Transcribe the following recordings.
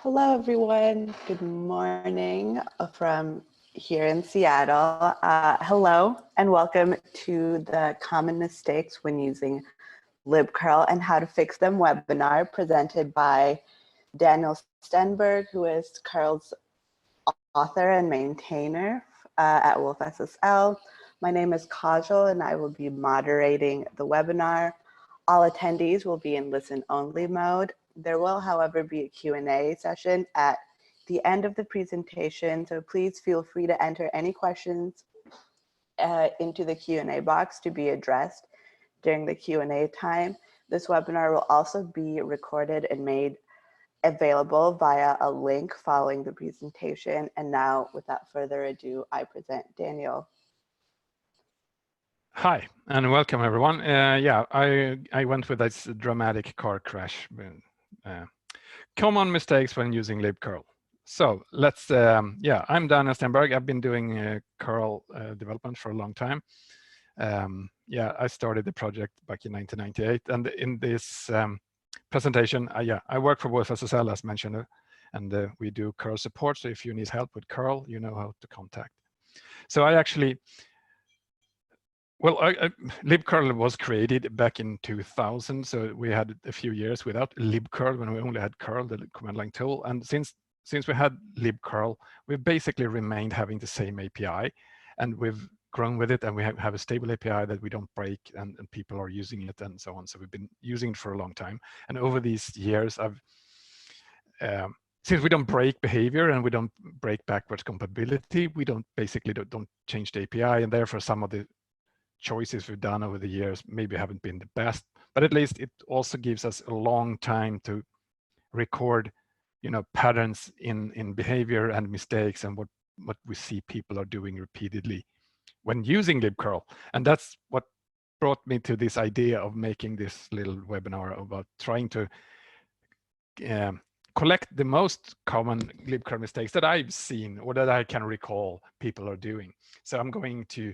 Hello, everyone. Good morning from here in Seattle. Hello, and welcome to the Common Mistakes when Using libcurl and How to Fix Them webinar presented by Daniel Stenberg, who is curl's author and maintainer at Wolf SSL. My name is Kajal, and I will be moderating the webinar. All attendees will be in listen-only mode. There will, however, be a Q&A session at the end of the presentation, so please feel free to enter any questions into the Q&A box to be addressed during the Q&A time. This webinar will also be recorded and made available via a link following the presentation. And now, without further ado, I present Daniel. Hi, and welcome everyone. Yeah, I went with this dramatic car crash. Common mistakes when using libcurl. So let's, yeah, I'm Daniel Stenberg. I've been doing curl development for a long time. Yeah, I started the project back in 1998, and in this presentation, yeah, I work for Wolf SSL as mentioned, and we do curl support. So if you need help with curl, you know how to contact. So I actually. Well, libcurl was created back in 2000, so we had a few years without libcurl when we only had curl, the command line tool. And since we had libcurl, we've basically remained having the same API, and we've grown with it, and we have a stable API that we don't break, and people are using it and so on. So we've been using it for a long time. And over these years, since we don't break behavior and we don't break backwards compatibility, we don't change the API, and therefore some of the choices we've done over the years maybe haven't been the best, but at least it also gives us a long time to record, you know, patterns in behavior and mistakes and what we see people are doing repeatedly when using libcurl. And that's what brought me to this idea of making this little webinar about trying to collect the most common libcurl mistakes that I've seen or that I can recall people are doing. So I'm going to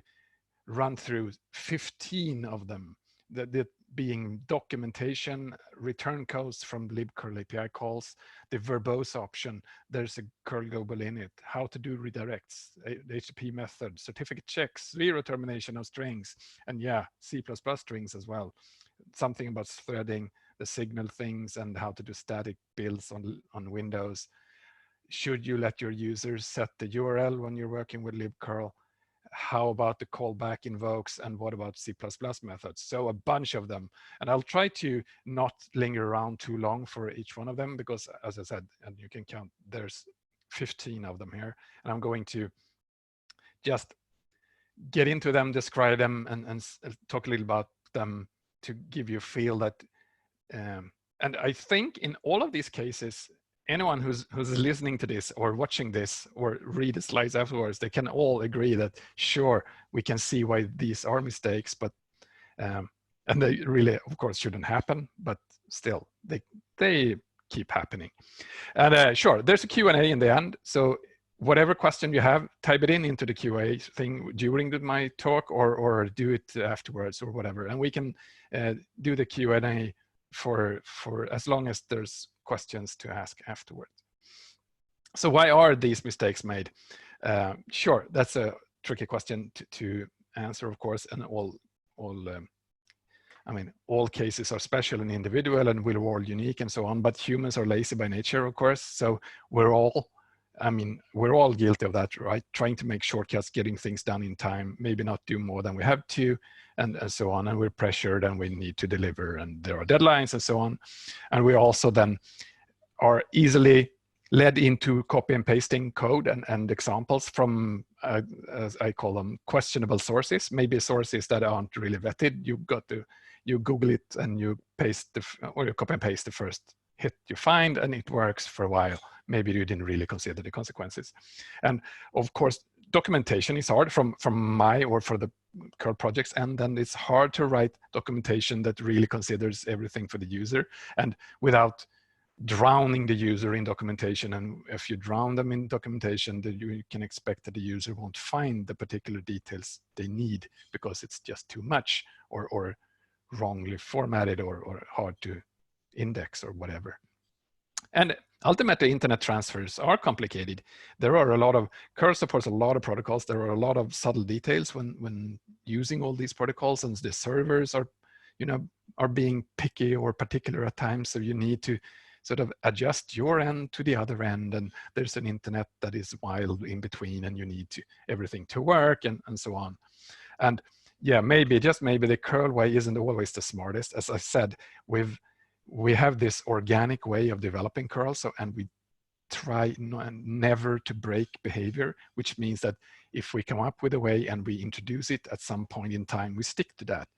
run through 15 of them, that being documentation, return codes from libcurl API calls, the verbose option, there's a curl global init, how to do redirects, the HTTP method, certificate checks, zero termination of strings, and yeah, C++ strings as well. Something about threading, the signal things, and how to do static builds on Windows. Should you let your users set the URL when you're working with libcurl? How about the callback invokes, and what about C++ methods? So a bunch of them. And I'll try to not linger around too long for each one of them, because as I said, and you can count, there's 15 of them here. And I'm going to just get into them, describe them, and talk a little about them to give you a feel that, and I think in all of these cases, anyone who's listening to this or watching this or read the slides afterwards, they can all agree that sure, we can see why these are mistakes, but and they really, of course, shouldn't happen, but still they keep happening. And sure, there's a Q&A in the end, so whatever question you have, type it into the Q&A thing during my talk, or do it afterwards or whatever, and we can do the Q&A for as long as there's questions to ask afterwards. So why are these mistakes made? Sure, that's a tricky question to answer, of course, and I mean, all cases are special and individual, and we're all unique and so on, but humans are lazy by nature, of course, so we're all guilty of that, right? Trying to make shortcuts, getting things done in time, maybe not do more than we have to, and so on. And we're pressured and we need to deliver, and there are deadlines and so on. And we also then are easily led into copy and pasting code and examples from, as I call them, questionable sources, maybe sources that aren't really vetted. You Google it and you paste or you copy and paste the first hit you find, and it works for a while. Maybe you didn't really consider the consequences. And of course, documentation is hard from my or for the curl projects, and then it's hard to write documentation that really considers everything for the user, and without drowning the user in documentation. And if you drown them in documentation, then you can expect that the user won't find the particular details they need because it's just too much, or wrongly formatted, or hard to index or whatever. And ultimately, internet transfers are complicated. There are a lot of, curl supports a lot of protocols. There are a lot of subtle details when using all these protocols, and the servers are, are being picky or particular at times. So you need to sort of adjust your end to the other end. And there's an internet that is wild in between, and you need everything to work and so on. And yeah, maybe, just maybe, the curl way isn't always the smartest. As I said, we have this organic way of developing curl, and we try never to break behavior, which means that if we come up with a way and we introduce it at some point in time, we stick to that,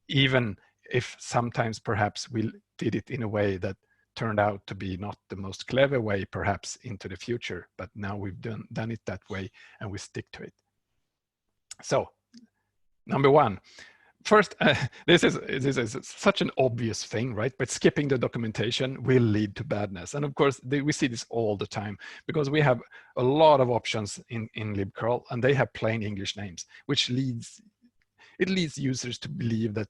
even if sometimes perhaps we did it in a way that turned out to be not the most clever way perhaps into the future, but now we've done it that way and we stick to it. So number one, first, this is such an obvious thing, right? But skipping the documentation will lead to badness. And of course, we see this all the time because we have a lot of options in libcurl, and they have plain English names, which leads users to believe that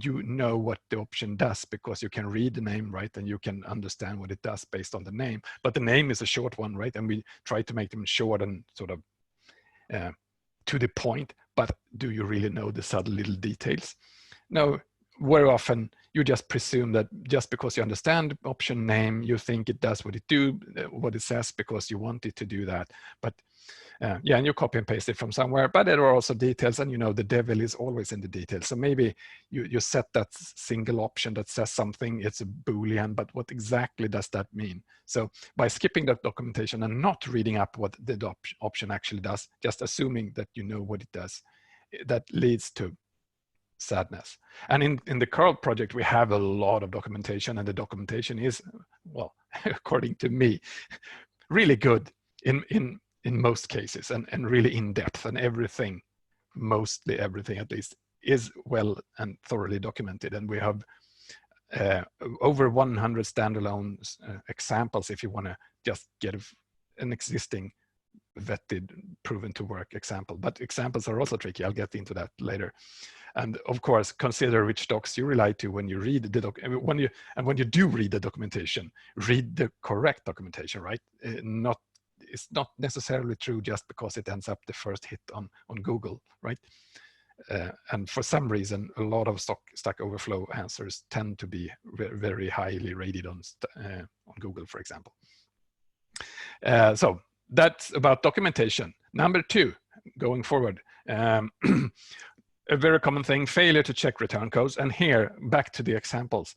you know what the option does because you can read the name, right? And you can understand what it does based on the name. But the name is a short one, right? And we try to make them short and sort of to the point. But do you really know the subtle little details? No, very often you just presume that just because you understand the option name, you think it does what it says because you want it to do that. But yeah, and you copy and paste it from somewhere, but there are also details, and the devil is always in the details. So maybe you set that single option that says something, it's a Boolean, but what exactly does that mean? So by skipping that documentation and not reading up what the option actually does, just assuming that you know what it does, that leads to sadness. And in the curl project, we have a lot of documentation, and the documentation is, well, according to me, really good in most cases, and really in depth, and everything, mostly everything at least, is well and thoroughly documented. And we have over 100 standalone examples if you want to just get an existing vetted, proven to work example. But examples are also tricky. I'll get into that later. And of course, consider which docs you rely to when you read the when you do read the documentation, read the correct documentation, right? It's not necessarily true just because it ends up the first hit on Google, right? And for some reason, a lot of Stack Overflow answers tend to be very highly rated on Google, for example. So that's about documentation. Number two, going forward, a very common thing, failure to check return codes. And here, back to the examples.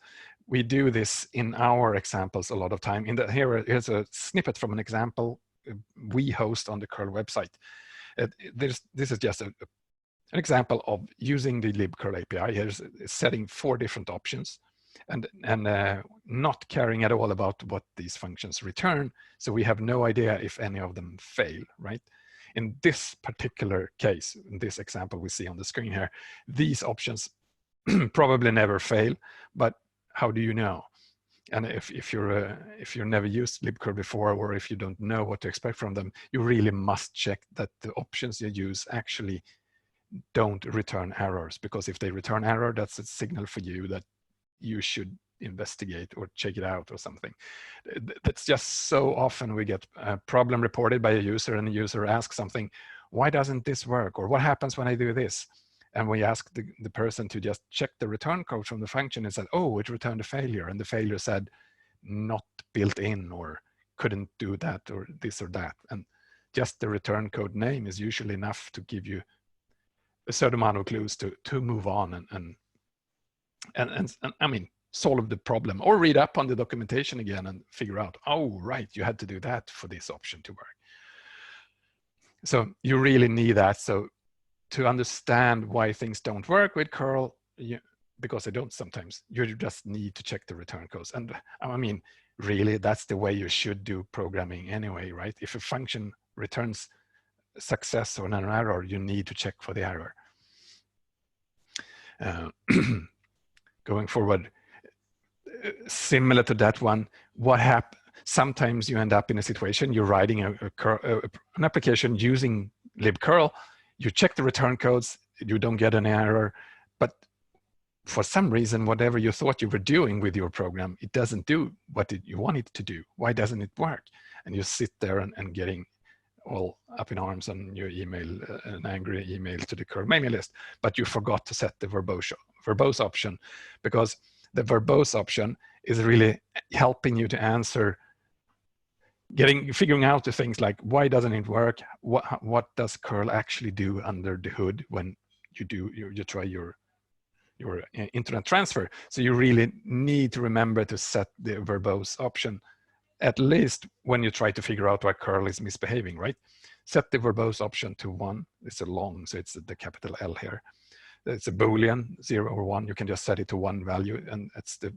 We do this in our examples a lot of time. Here's a snippet from an example we host on the curl website. This is just an example of using the libcurl API. Here's setting 4 different options and not caring at all about what these functions return. So we have no idea if any of them fail, right? In this particular case, in this example we see on the screen here, these options probably never fail, but how do you know? And if you're never used libcurl before, or if you don't know what to expect from them, you really must check that the options you use actually don't return errors, because if they return error, that's a signal for you that you should investigate or check it out or something. That's just so often we get a problem reported by a user, and the user asks something, why doesn't this work? Or what happens when I do this? And we ask the person to just check the return code from the function and said, oh, it returned a failure. And the failure said not built in, or couldn't do that, or this or that. And just the return code name is usually enough to give you a certain amount of clues to move on and I mean, solve the problem, or read up on the documentation again and figure out, oh, right, you had to do that for this option to work. So you really need that. So to understand why things don't work with curl, because they don't sometimes, you just need to check the return codes. And I mean, really, that's the way you should do programming anyway, right? If a function returns success or an error, you need to check for the error. Going forward, similar to that one, what happens? Sometimes you end up in a situation, you're writing an application using libcurl, you check the return codes, you don't get an error, but for some reason, whatever you thought you were doing with your program, it doesn't do what you want it to do. Why doesn't it work? And you sit there and getting all up in arms on your email, an angry email to the curl mailing list, but you forgot to set the verbose option, because the verbose option is really helping you to answer, figuring out the things like, why doesn't it work? What does curl actually do under the hood when you try your internet transfer? So you really need to remember to set the verbose option, at least when you try to figure out why curl is misbehaving, right? Set the verbose option to 1. It's a long, so it's the capital L here. It's a Boolean, 0 or 1. You can just set it to 1 value, and it's the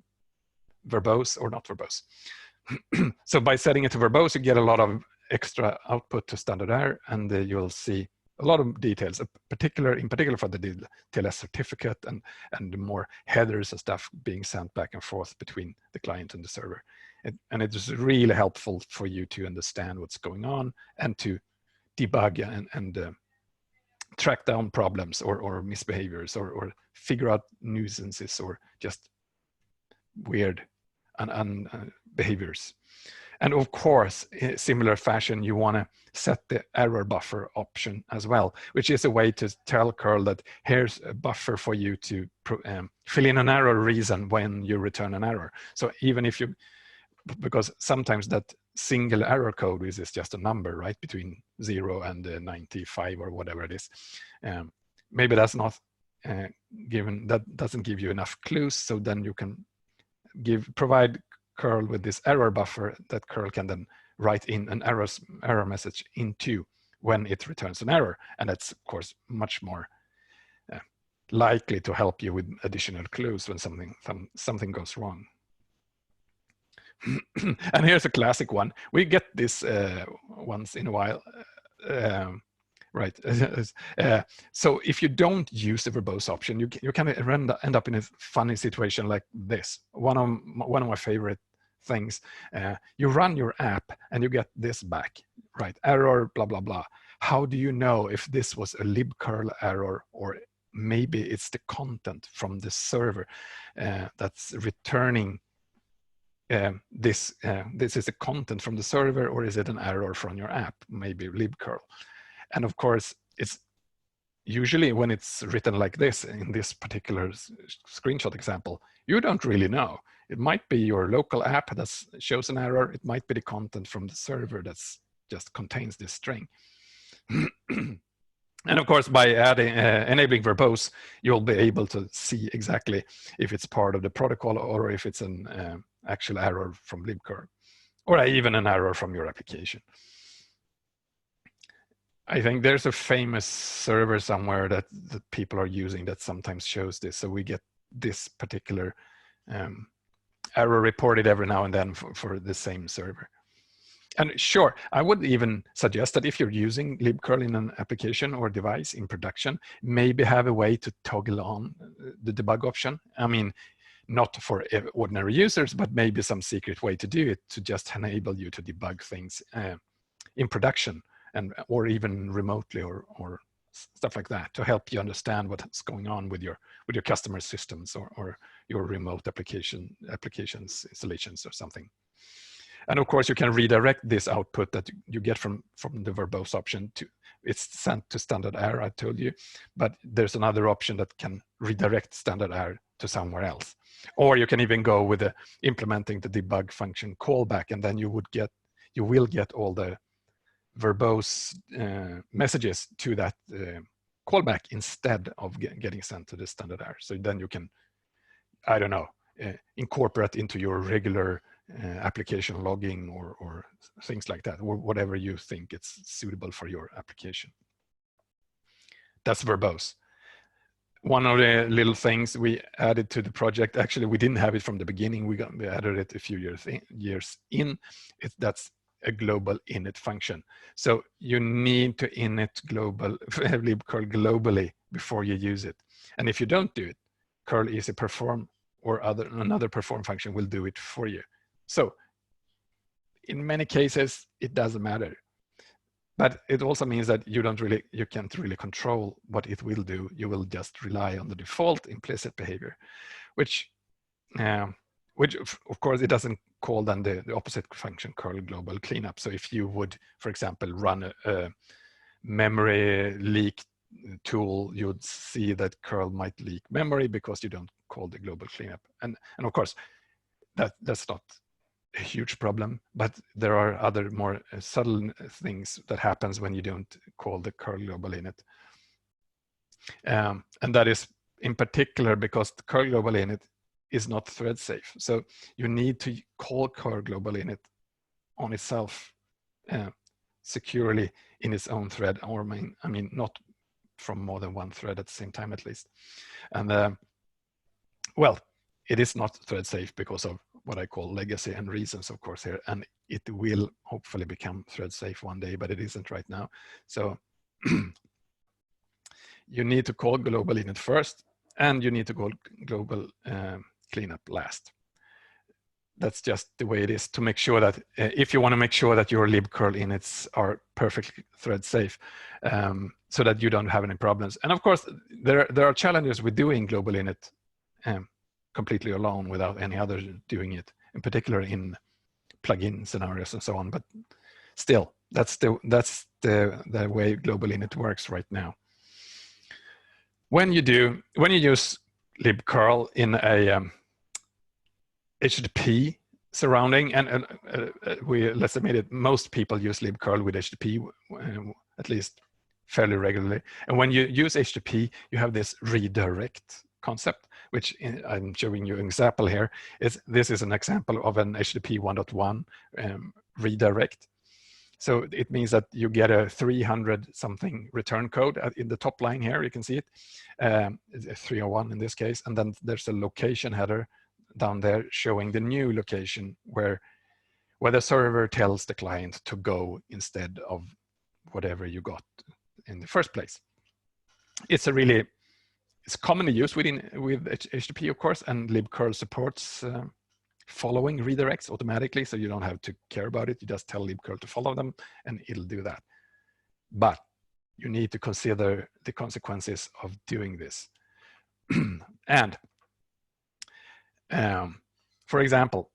verbose or not verbose. So by setting it to verbose, you get a lot of extra output to standard error, and you'll see a lot of details, in particular for the TLS certificate and more headers and stuff being sent back and forth between the client and the server. And it is really helpful for you to understand what's going on and to debug and track down problems or misbehaviors or figure out nuisances or just weird behaviors. And of course, in similar fashion, you want to set the error buffer option as well, which is a way to tell curl that here's a buffer for you to fill in an error reason when you return an error. So even if you, because sometimes that single error code is just a number, right, between 0 and 95 or whatever it is. Maybe that's not given, that doesn't give you enough clues, so then you can provide curl with this error buffer that curl can then write in an error message into when it returns an error. And that's, of course, much more likely to help you with additional clues when something goes wrong. And here's a classic one. We get this once in a while, right? So if you don't use the verbose option, you kind of end up in a funny situation like this. One of my favorite things. You run your app and you get this back, right? Error, blah blah blah. How do you know if this was a libcurl error or maybe it's the content from the server that's returning? This is a content from the server, or is it an error from your app, maybe libcurl? And of course, it's usually when it's written like this, in this particular screenshot example, you don't really know. It might be your local app that shows an error. It might be the content from the server that just contains this string. And of course, by enabling verbose, you'll be able to see exactly if it's part of the protocol or if it's an actual error from libcurl, or even an error from your application. I think there's a famous server somewhere that people are using that sometimes shows this. So we get this particular error reported every now and then for the same server. And sure, I would even suggest that if you're using libcurl in an application or device in production, maybe have a way to toggle on the debug option. I mean, not for ordinary users, but maybe some secret way to do it to just enable you to debug things in production or even remotely or stuff like that to help you understand what's going on with your customer systems or your remote applications installations or something. And of course, you can redirect this output that you get from the verbose option to, it's sent to standard error, I told you, but there's another option that can redirect standard error to somewhere else. Or you can even go with implementing the debug function callback, and then you will get all the verbose messages to that callback instead of getting sent to the standard error. So then you can, I don't know, incorporate into your regular application logging or things like that, or whatever you think it's suitable for your application. That's verbose. One of the little things we added to the project, actually we didn't have it from the beginning, we added it a few years in, that's a global init function. So you need to init global libcurl globally before you use it. And if you don't do it, curl easy perform or another perform function will do it for you. So in many cases, it doesn't matter. But it also means that you can't really control what it will do. You will just rely on the default implicit behavior, which of course it doesn't call then the opposite function, curl global cleanup. So if you would, for example, run a memory leak tool, you would see that curl might leak memory because you don't call the global cleanup. And of course, that's not a huge problem, but there are other more subtle things that happens when you don't call the curl global init. And that is in particular because the curl global init is not thread safe. So you need to call curl global init on itself securely in its own thread, or I mean not from more than one thread at the same time at least. And well, it is not thread safe because of what I call legacy and reasons, of course, here, and it will hopefully become thread safe one day, but it isn't right now. So you need to call global init first, and you need to call global cleanup last. That's just the way it is, to make sure that if you want to make sure that your libcurl inits are perfectly thread safe, so that you don't have any problems. And of course, there are challenges with doing global init completely alone without any other doing it, in particular in plugin scenarios and so on. But still, that's the way global init works right now. When you use libcurl in a HTTP surrounding, and let's admit it, most people use libcurl with HTTP at least fairly regularly. And when you use HTTP, you have this redirect concept, which I'm showing you an example here. This is an example of an HTTP 1.1 redirect. So it means that you get a 300 something return code in the top line here. You can see it, 301 in this case, and then there's a location header down there showing the new location where the server tells the client to go instead of whatever you got in the first place. It's commonly used with HTTP, of course, and libcurl supports following redirects automatically, so you don't have to care about it. You just tell libcurl to follow them, and it'll do that. But you need to consider the consequences of doing this. And for example,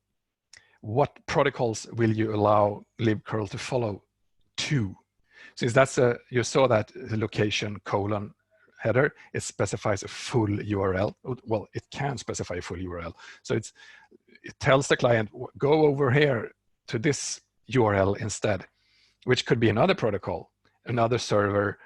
what protocols will you allow libcurl to follow to? Since that's you saw that the location : header, it specifies a full URL. Well, it can specify a full URL. So it tells the client, go over here to this URL instead, which could be another protocol, another server,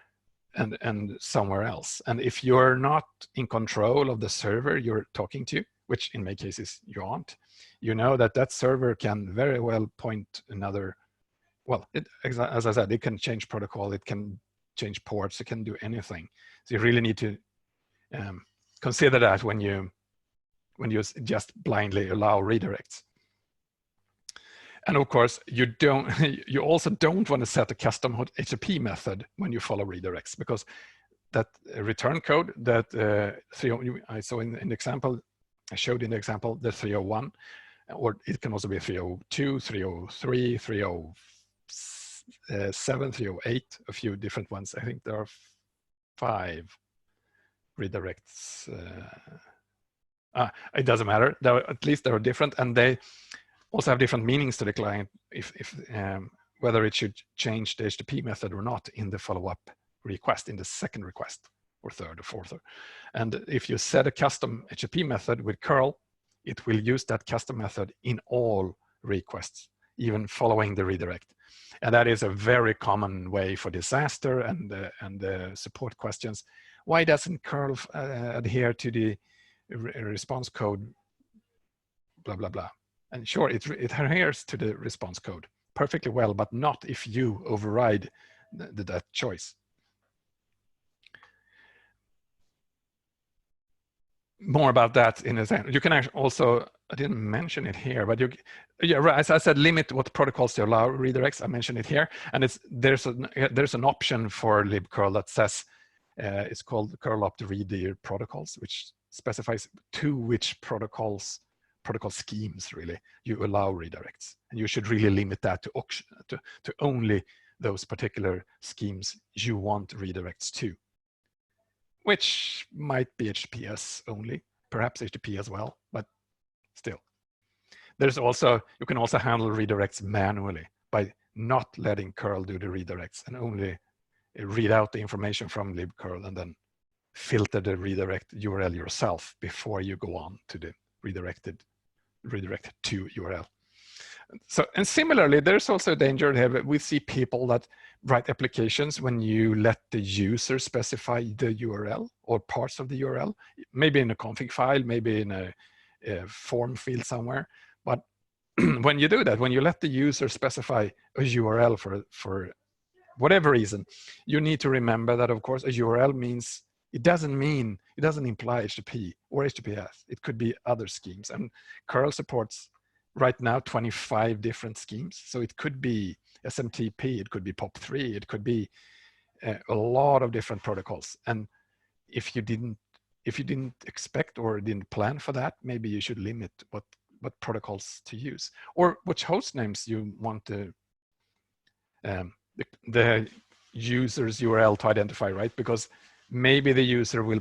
and somewhere else. And if you're not in control of the server you're talking to, which in many cases you aren't, you know that server can very well point another, well, as I said, it can change protocol, it can change ports, it can do anything. So you really need to consider that when you just blindly allow redirects. And of course, you also don't want to set a custom HTTP method when you follow redirects, because that return code that I saw in the example, I showed in the example, the 301, or it can also be 302, 303, 307, 308, a few different ones. I think there are 5 redirects. It doesn't matter. At least they are different, and they also have different meanings to the client, if whether it should change the HTTP method or not in the follow-up request, in the second request, or third or fourth. And if you set a custom HTTP method with curl, it will use that custom method in all requests, even following the redirect. And that is a very common way for disaster and support questions. Why doesn't curl adhere to the response code, blah, blah, blah? And sure, it adheres to the response code perfectly well, but not if you override that choice. More about that in a second. You can actually also, I didn't mention it here, but yeah, right, as I said, limit what protocols to allow redirects. I mentioned it here, and there's an option for libcurl that says it's called curl opt redir protocols, which specifies to which protocol schemes really you allow redirects, and you should really limit that to only those particular schemes you want redirects to, which might be HTTPS only, perhaps HTTP as well, but still. There's also, you can also handle redirects manually by not letting curl do the redirects and only read out the information from libcurl and then filter the redirect URL yourself before you go on to the redirected to URL. So, and similarly, there's also a danger here. We see people that write applications when you let the user specify the URL or parts of the URL, maybe in a config file, maybe in a form field somewhere. But when you do that, when you let the user specify a URL for whatever reason, you need to remember that, of course, a URL means, it doesn't imply HTTP or HTTPS. It could be other schemes. And curl supports right now 25 different schemes. So it could be SMTP, it could be POP3, it could be a lot of different protocols. And if you didn't expect or didn't plan for that, maybe you should limit what protocols to use or which host names you want to the user's URL to identify, right? Because maybe the user will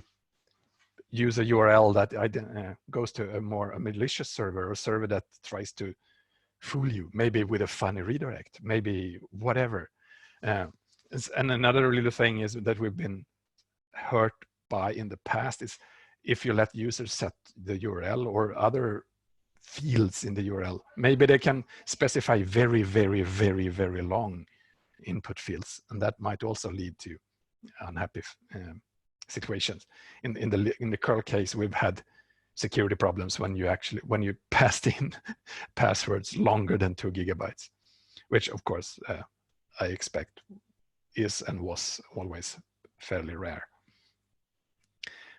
use a URL that goes to a malicious server or server that tries to fool you, maybe with a funny redirect, maybe whatever. And another little thing is that we've been hurt by in the past is if you let users set the URL or other fields in the URL, maybe they can specify very, very, very, very long input fields, and that might also lead to unhappy situations. In the curl case, we've had security problems when you passed in passwords longer than 2 GB, which of course I expect is and was always fairly rare.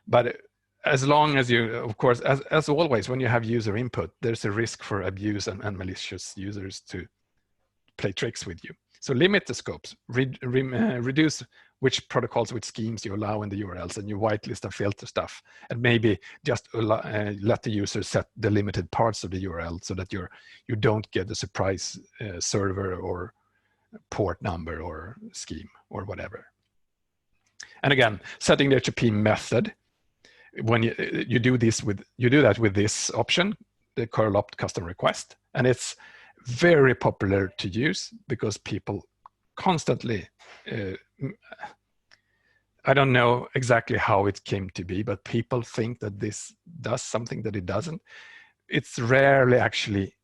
But as long as you, of course, as always, when you have user input, there's a risk for abuse and malicious users to play tricks with you. So limit the scopes, reduce which protocols, which schemes you allow in the URLs, and you whitelist and filter stuff, and maybe just let the user set the limited parts of the URL so that you don't get a surprise server or port number or scheme or whatever. And again, setting the HTTP method. When you do that with this option, the curl opt custom request, and it's very popular to use because people constantly, I don't know exactly how it came to be, but people think that this does something that it doesn't. It's rarely actually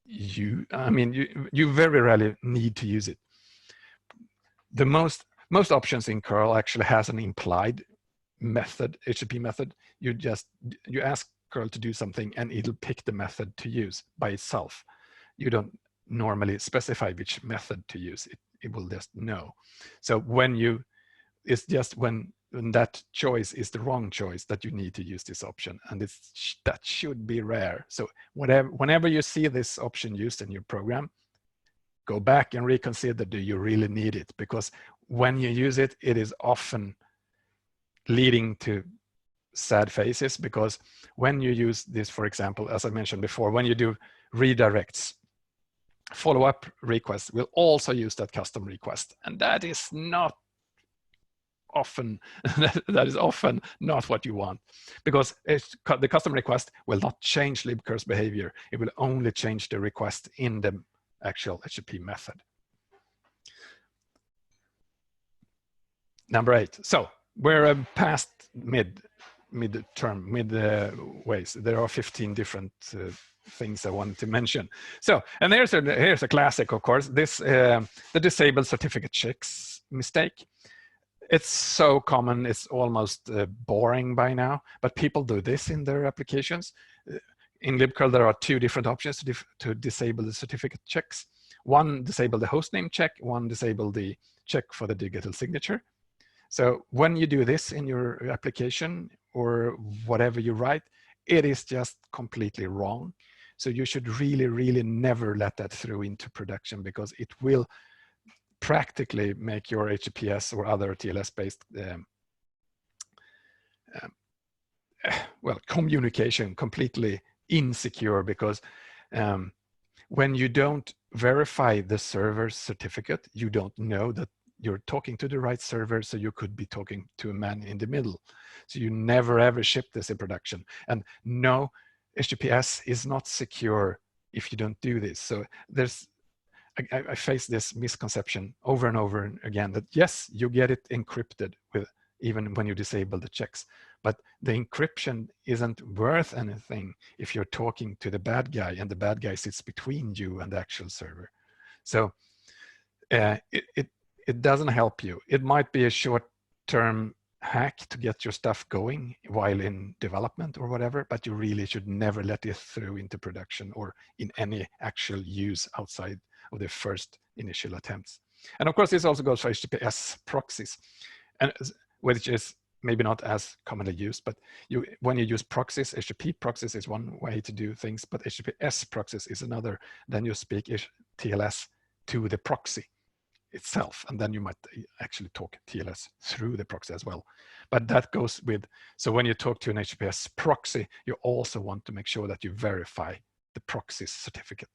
you very rarely need to use it. The most options in curl actually has an implied method, HTTP method. You ask curl to do something and it'll pick the method to use by itself. You don't normally specify which method to use. It will just know. So it's just when that choice is the wrong choice that you need to use this option, and that should be rare. So whenever you see this option used in your program, go back and reconsider, do you really need it? Because when you use it, it is often leading to sad faces, because when you use this, for example, as I mentioned before, when you do redirects, follow-up requests will also use that custom request, and that is not often that is often not what you want, because the custom request will not change libcurl's behavior. It will only change the request in the actual HTTP method. Number 8. So we're past mid-term ways. There are 15 different things I wanted to mention. So, and here's a classic, of course. This the disabled certificate checks mistake. It's so common, it's almost boring by now, but people do this in their applications. In libcurl, there are 2 different options to disable the certificate checks. One, disable the hostname check. One, disable the check for the digital signature. So when you do this in your application or whatever you write, it is just completely wrong. So you should really, really never let that through into production, because it will practically make your HTTPS or other TLS-based communication completely insecure, because when you don't verify the server's certificate, you don't know that you're talking to the right server, so you could be talking to a man in the middle. So you never ever ship this in production. And no, HTTPS is not secure if you don't do this. So I face this misconception over and over again that yes, you get it encrypted with even when you disable the checks, but the encryption isn't worth anything if you're talking to the bad guy and the bad guy sits between you and the actual server. So it doesn't help you. It might be a short-term hack to get your stuff going while in development or whatever, but you really should never let it through into production or in any actual use outside of the first initial attempts. And of course, this also goes for HTTPS proxies, and which is maybe not as commonly used, but when you use proxies, HTTP proxies is one way to do things, but HTTPS proxies is another. Then you speak TLS to the proxy itself, and then you might actually talk TLS through the proxy as well. But that goes with, so when you talk to an HTTPS proxy, you also want to make sure that you verify the proxy's certificate.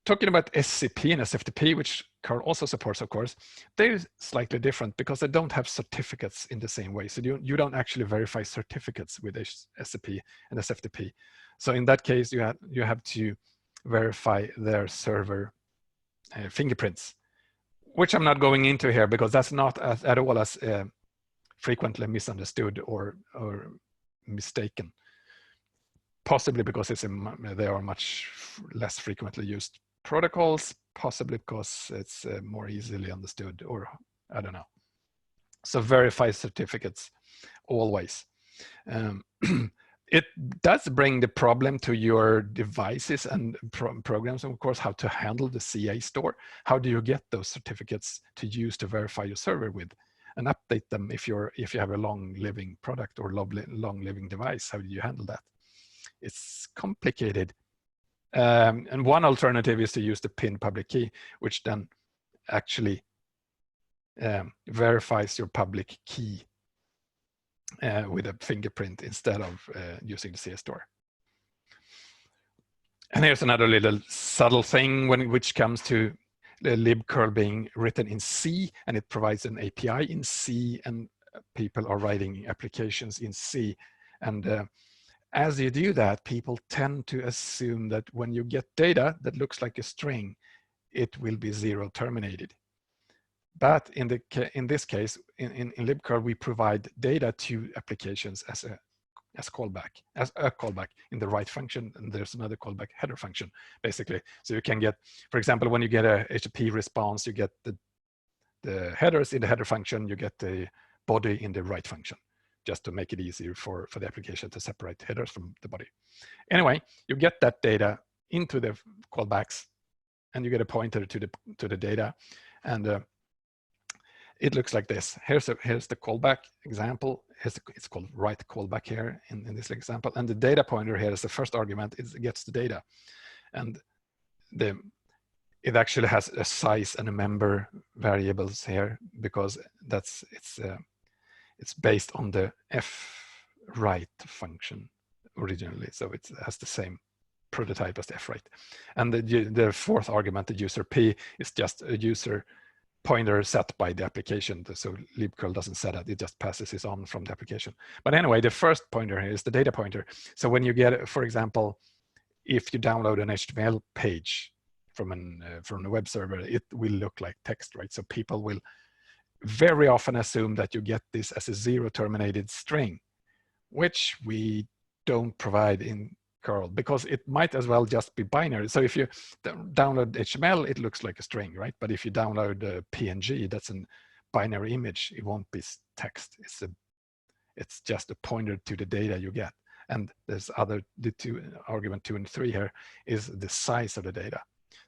Talking about SCP and SFTP, which curl also supports, of course, they're slightly different because they don't have certificates in the same way. So you don't actually verify certificates with SCP and SFTP. So in that case, you have to verify their server fingerprints, which I'm not going into here because that's not at all as frequently misunderstood or mistaken. Possibly because they are much less frequently used protocols, possibly because it's more easily understood, or I don't know. So verify certificates always. It does bring the problem to your devices and programs, of course, how to handle the CA store. How do you get those certificates to use to verify your server with, and update them if you have a long-living product or long-living device? How do you handle that? It's complicated. And one alternative is to use the pinned public key, which then actually verifies your public key with a fingerprint instead of using the CS store. And here's another little subtle thing which comes to the libcurl being written in C, and it provides an API in C, and people are writing applications in C. And as you do that, people tend to assume that when you get data that looks like a string, it will be zero terminated. But in this case, in libcurl, we provide data to applications as a callback in the write function, and there's another callback header function, basically. So you can get, for example, when you get a HTTP response, you get the headers in the header function, you get the body in the write function, just to make it easier for the application to separate headers from the body. Anyway, you get that data into the callbacks, and you get a pointer to the data, and it looks like this. Here's the callback example. It's called write callback here in this example, and the data pointer here is the first argument. It gets the data, and it actually has a size and a member variables here because it's based on the fwrite function originally, so it has the same prototype as the fwrite. And the fourth argument, the user p, is just a user pointer set by the application. So libcurl doesn't set it, it just passes it on from the application. But anyway, the first pointer here is the data pointer. So when you get, for example, if you download an HTML page from a web server, it will look like text, right? So people will very often assume that you get this as a zero terminated string, which we don't provide in curl because it might as well just be binary. So if you download HTML, it looks like a string, right? But if you download a PNG, that's a binary image, it won't be text. It's just a pointer to the data you get. And there's argument 2 and 3 here is the size of the data.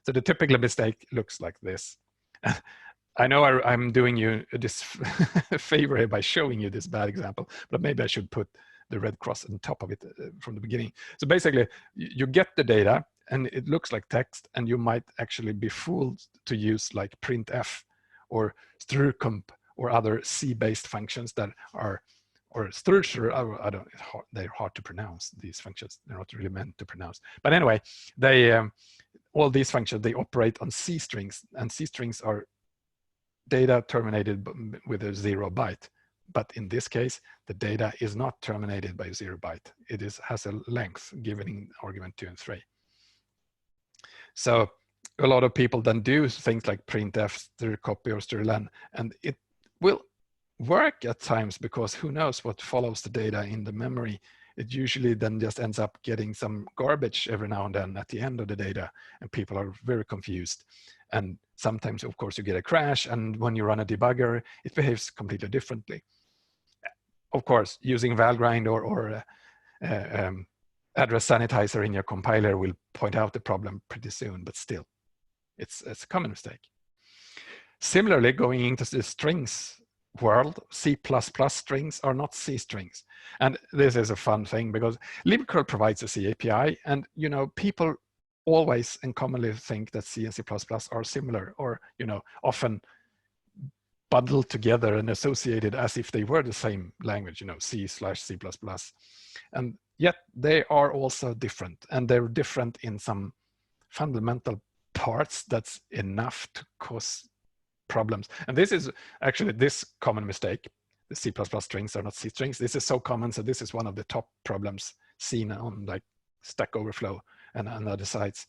So the typical mistake looks like this. I know I'm doing you this favor here by showing you this bad example, but maybe I should put the red cross on top of it from the beginning. So basically, you get the data and it looks like text, and you might actually be fooled to use like printf or strucomp or other C-based functions that are or structure, I don't, they're hard to pronounce, these functions. They're not really meant to pronounce. But anyway, they all these functions, they operate on C strings, and C strings are data terminated with a 0 byte. But in this case, the data is not terminated by 0 byte. It has a length given in argument 2 and 3. So a lot of people then do things like printf, strcpy, or strlen, and it will work at times, because who knows what follows the data in the memory. It usually then just ends up getting some garbage every now and then at the end of the data, and people are very confused. And sometimes, of course, you get a crash, and when you run a debugger, it behaves completely differently. Of course, using Valgrind or address sanitizer in your compiler will point out the problem pretty soon, but still, it's a common mistake. Similarly, going into the strings world, C++ strings are not C strings. And this is a fun thing, because libcurl provides a C API, and people always and commonly think that C and C++ are similar, or often bundled together and associated as if they were the same language, C/C++. And yet they are also different, and they're different in some fundamental parts that's enough to cause problems. And this is actually this common mistake. The C++ strings are not C strings. This is so common, so this is one of the top problems seen on like Stack Overflow and other sites,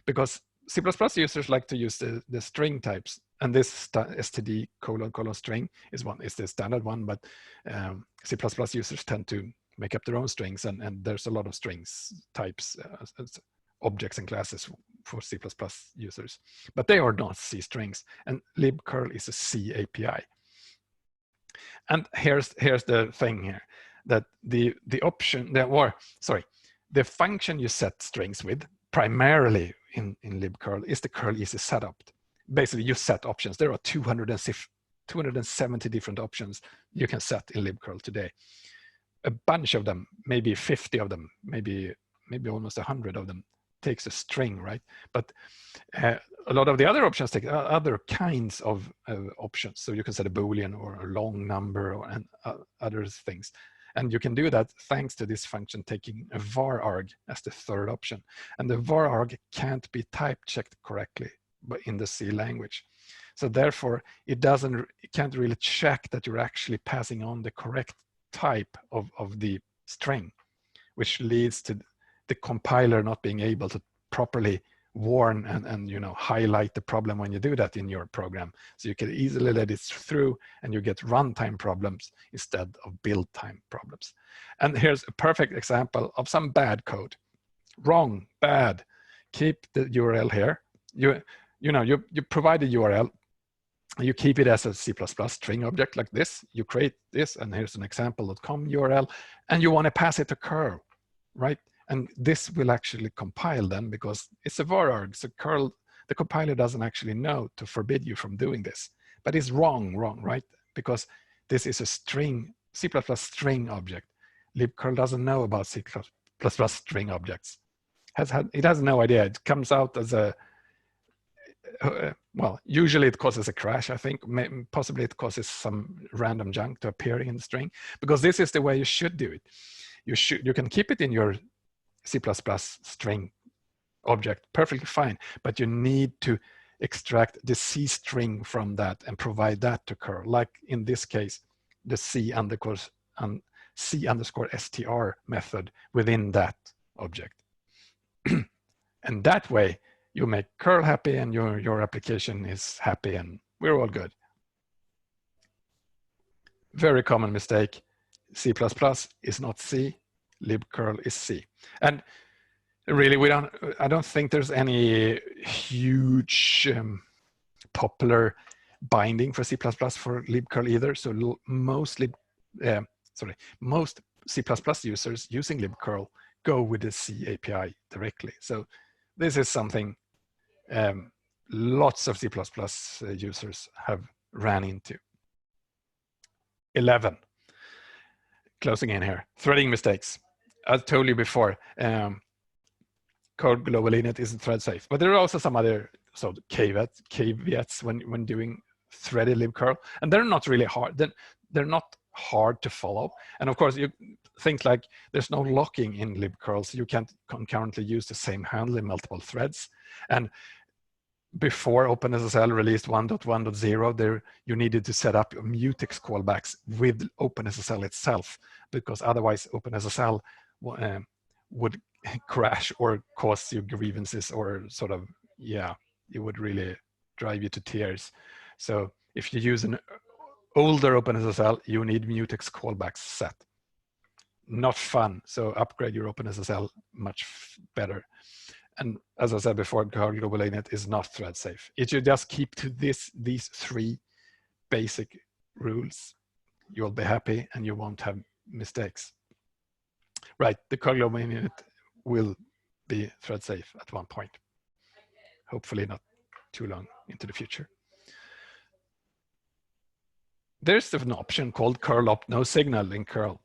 because C++ users like to use the string types, and this std : string is the standard one, but C++ users tend to make up their own strings, and there's a lot of strings types, objects and classes for C++ users, but they are not C strings, and libcurl is a C API. And here's the thing here, that the function you set strings with primarily in libcurl is the curl easy setup. Basically, you set options. There are 270 different options you can set in libcurl today. A bunch of them, maybe 50 of them, maybe almost 100 of them takes a string, right? But a lot of the other options take other kinds of options. So you can set a Boolean or a long number and other things. And you can do that thanks to this function taking a var arg as the third option. And the var arg can't be type checked correctly but in the C language. So therefore, it can't really check that you're actually passing on the correct type of the string, which leads to the compiler not being able to properly warn and highlight the problem when you do that in your program. So you can easily let it through, and you get runtime problems instead of build time problems. And here's a perfect example of some bad code. Wrong, bad. Keep the URL here. You provide the URL. You keep it as a C++ string object like this. You create this, and here's an example.com URL, and you want to pass it to curl, right? And this will actually compile then, because it's a var arg. So curl, the compiler doesn't actually know to forbid you from doing this. But it's wrong, right? Because this is a string, C++ string object. libcurl doesn't know about C++ string objects. It has no idea. It comes out as a, well, usually it causes a crash, I think. Possibly it causes some random junk to appear in the string, because this is the way you should do it. You can keep it in your C++ string object perfectly fine, but you need to extract the C string from that and provide that to curl, like in this case, the C_str method within that object. And that way you make curl happy, and your application is happy, and we're all good. Very common mistake. C++ is not C, libcurl is C. And really, I don't think there's any huge popular binding for C++ for libcurl either. So most C++ users using libcurl go with the C API directly. So this is something lots of C++ users have ran into. 11. Closing in here. Threading mistakes. I told you before, code global init isn't thread safe, but there are also some other caveats when doing threaded libcurl, and they're not really hard. They're not hard to follow. And of course, you think like there's no locking in libcurl, so you can't concurrently use the same handle in multiple threads. And before OpenSSL released 1.1.0, there you needed to set up mutex callbacks with OpenSSL itself, because otherwise OpenSSL would crash or cause you grievances, or sort of, yeah, it would really drive you to tears. So if you use an older OpenSSL, you need mutex callbacks set. Not fun. So upgrade your OpenSSL much better. And as I said before, curl global init is not thread safe. If you just keep to these three basic rules, you'll be happy and you won't have mistakes. Right, the curl global init will be thread safe at one point. Hopefully not too long into the future. There's an option called curl op no signal in curl.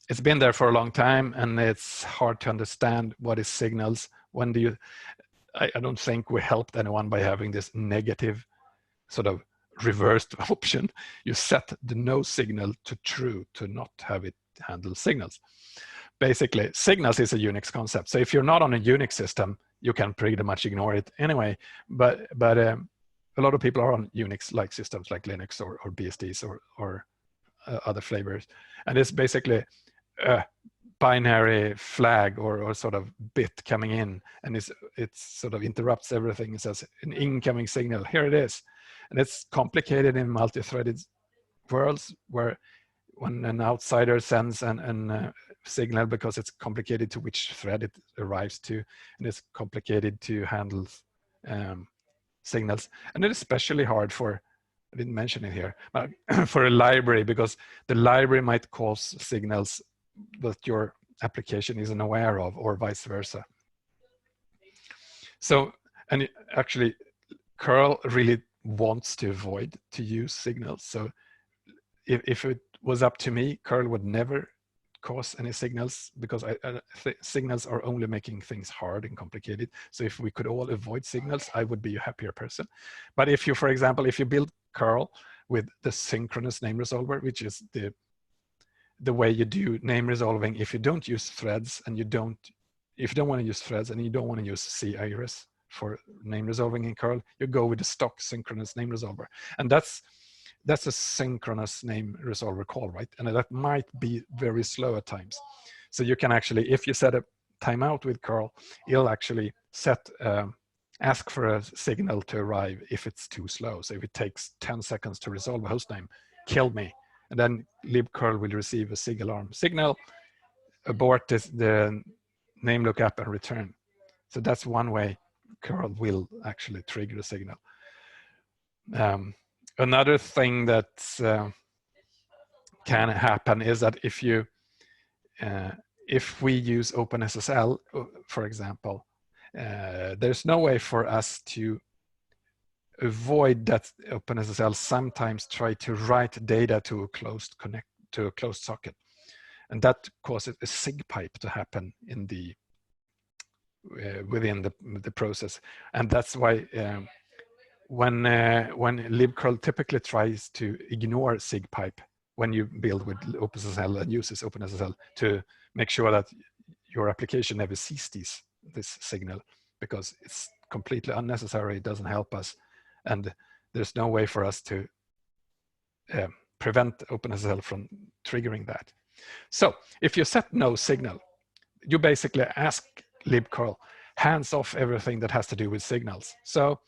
It's been there for a long time, and it's hard to understand what is signals. When do you? I don't think we helped anyone by having this negative sort of reversed option. You set the no signal to true to not have it handle signals. Basically, signals is a Unix concept. So if you're not on a Unix system, you can pretty much ignore it anyway. But a lot of people are on Unix-like systems like Linux or BSDs or other flavors, and it's basically a binary flag or sort of bit coming in, and it sort of interrupts everything. It says an incoming signal. Here it is, and it's complicated in multi-threaded worlds where when an outsider sends an signal, because it's complicated to which thread it arrives to, and it's complicated to handle signals, and it's especially hard for, I didn't mention it here, but for a library, because the library might cause signals that your application isn't aware of, or vice versa. So, and actually, curl really wants to avoid to use signals. So if it was up to me, curl would never cause any signals, because signals are only making things hard and complicated. So if we could all avoid signals, I would be a happier person. But if you, for example, if you build curl with the synchronous name resolver, which is the way you do name resolving, if you don't use threads and if you don't want to use threads and you don't want to use cirs for name resolving in curl, you go with the stock synchronous name resolver. And that's a synchronous name resolver call, right? And that might be very slow at times. So you can actually, if you set a timeout with curl, it'll actually ask for a signal to arrive if it's too slow. So if it takes 10 seconds to resolve a hostname, kill me. And then libcurl will receive a SIG alarm signal, abort the name lookup and return. So that's one way curl will actually trigger a signal. Another thing that can happen is that if we use OpenSSL, for example, there's no way for us to avoid that OpenSSL sometimes try to write data to a closed socket, and that causes a SIG pipe to happen in within the process, and that's why when libcurl typically tries to ignore SIG pipe when you build with OpenSSL and uses OpenSSL to make sure that your application never sees this signal, because it's completely unnecessary, it doesn't help us, and there's no way for us to prevent OpenSSL from triggering that. So if you set no signal, you basically ask libcurl, hands off everything that has to do with signals. So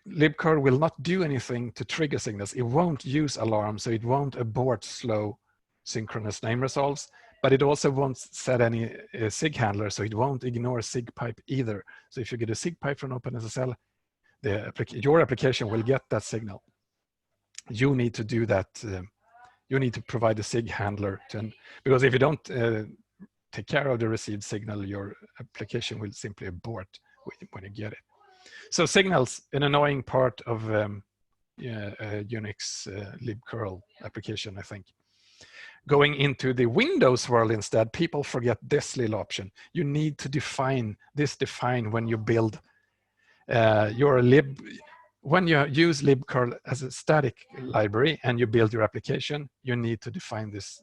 libcurl will not do anything to trigger signals. It won't use alarm, so it won't abort slow synchronous name resolves, but it also won't set any SIG handler, so it won't ignore SIG pipe either. So if you get a SIG pipe from OpenSSL, your application will get that signal. You need to do that. You need to provide a SIG handler, because if you don't take care of the received signal, your application will simply abort when you get it. So signals, an annoying part of Unix libcurl application, I think. Going into the Windows world instead, people forget this little option. You need to define when you build your when you use libcurl as a static library and you build your application, you need to define this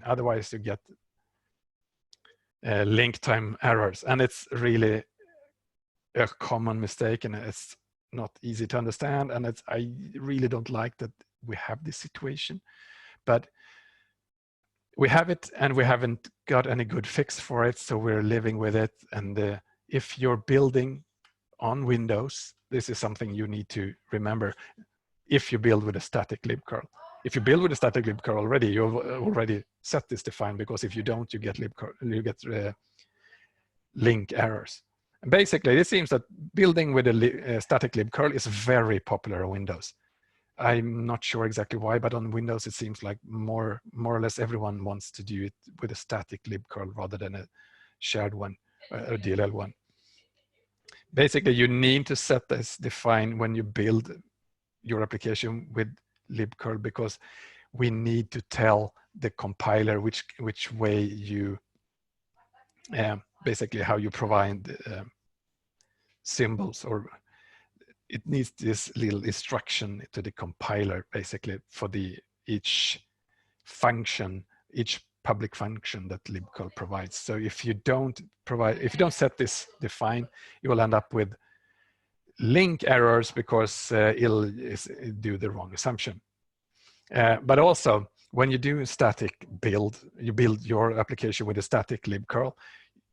otherwise you get link time errors, and it's really a common mistake, and it's not easy to understand, and I really don't like that we have this situation, but we have it and we haven't got any good fix for it, so we're living with it. And if you're building on Windows, this is something you need to remember if you build with a static libcurl. If you build with a static libcurl already, you've already set this defined, because if you don't, you get link errors. And basically, it seems that building with a static libcurl is very popular on Windows. I'm not sure exactly why, but on Windows, it seems like more or less everyone wants to do it with a static libcurl rather than a shared one, a DLL one. Basically, you need to set this defined when you build your application with libcurl, because we need to tell the compiler which way you, basically how you provide symbols, or it needs this little instruction to the compiler, basically for each function, each public function that libcurl provides. So if you don't set this define, you will end up with link errors, because it'll do the wrong assumption. But also, when you do a static build, you build your application with a static libcurl,